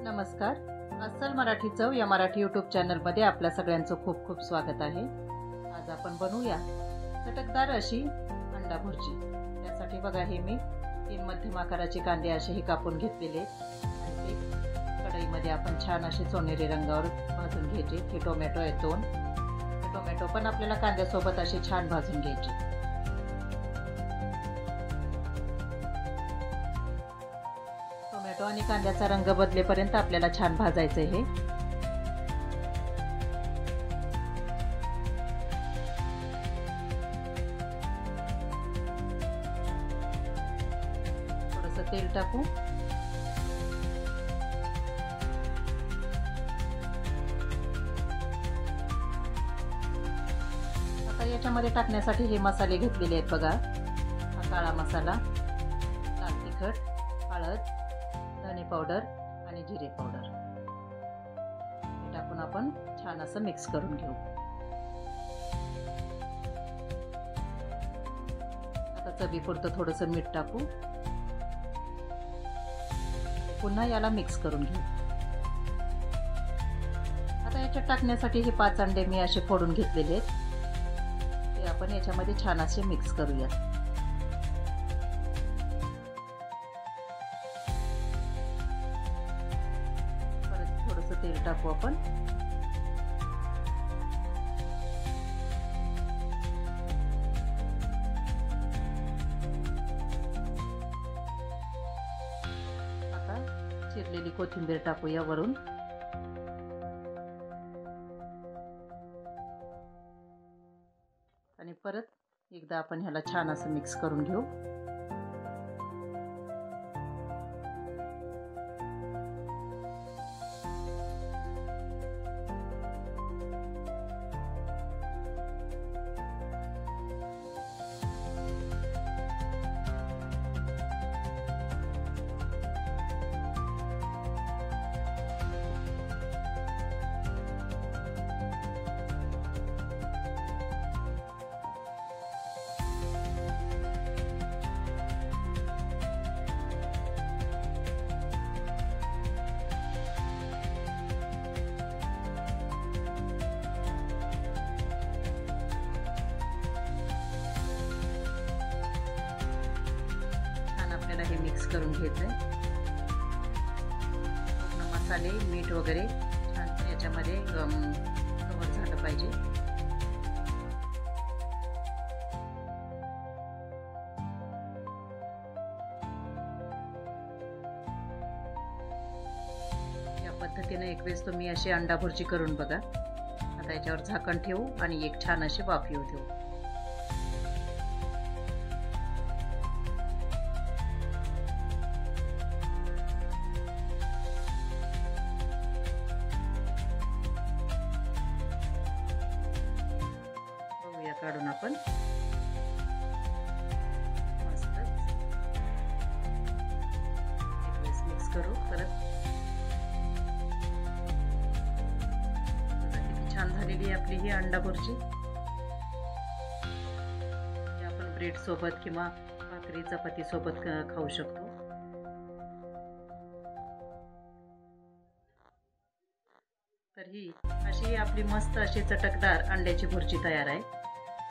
नमस्कार. अस्सल मराठी चव या मराठी यूट्यूब चॅनलमध्ये आपल्या सगळ्यांचं खूप खूप स्वागत आहे. आज आपण बनवूया चटकदार अशी अंडा भुर्जी. त्यासाठी बघा हे मी 3 मध्यम आकाराचे कांदे असेही कापून घेतलेले आणि ते कढईमध्ये आपण छान असे सोनेरी रंगावर भाजून घ्यायचे. हे टोमॅटो आहेत 2. हे टोमॅटो पण आपल्याला कांद्यासोबत असे छान भाजून घ्यायचे. टोमॅटो आणि कांद्याचा रंग बदलेपर्यंत आपल्याला छान भाजायचे हे. थोडंसं तेल टाकू. आता याच्यामध्ये टाकण्यासाठी हे मसाले घेतलेले आहेत बघा. हा काळा मसाला, लाल तिखट, हळद, धने पावडर आणि जिरे पावडर हे टाकून आपण छान असं मिक्स करून घेऊ. आता चवीपुरतं थोडंसं मीठ टाकू. पुन्हा याला मिक्स करून घेऊ. आता याच्यात टाकण्यासाठी हे 5 अंडे मी असे फोडून घेतलेले आहेत. ते आपण याच्यामध्ये छान असे मिक्स करूयात. तेल टाकू आपण. आता चिरलेली कोथिंबीर टाकूया वरून. आणि परत एकदा आपण ह्याला छान असं मिक्स करून घेऊ. आपल्याला हे मिक्स करून घ्यायचंय. पूर्ण मसाले, मीठ वगैरे छान याच्यामध्ये कव्हर झालं पाहिजे. या पद्धतीने एक वेळेस तुम्ही अशी अंडा भुर्जी करून बघा. आता याच्यावर झाकण ठेवू आणि एक छान अशी वाफ येऊ देऊ. काढून आपण मस्त एक वेळेस मिक्स करू. परत किती छान झालेली आहे आपली ही अंडा भुर्जी. आपण ब्रेड सोबत किंवा भाकरी चपाती सोबत खाऊ शकतो. तर ही अशी आपली मस्त अशी चटकदार अंड्याची भुर्जी तयार आहे.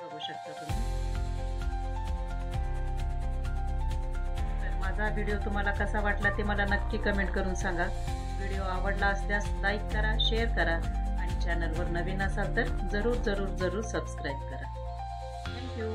बघू शकता तुम्ही. तर माझा व्हिडिओ तुम्हाला कसा वाटला ते मला नक्की कमेंट करून सांगा. व्हिडिओ आवडला असल्यास लाईक करा, शेअर करा आणि चॅनलवर नवीन असाल तर जरूर सबस्क्राईब करा. थँक्यू.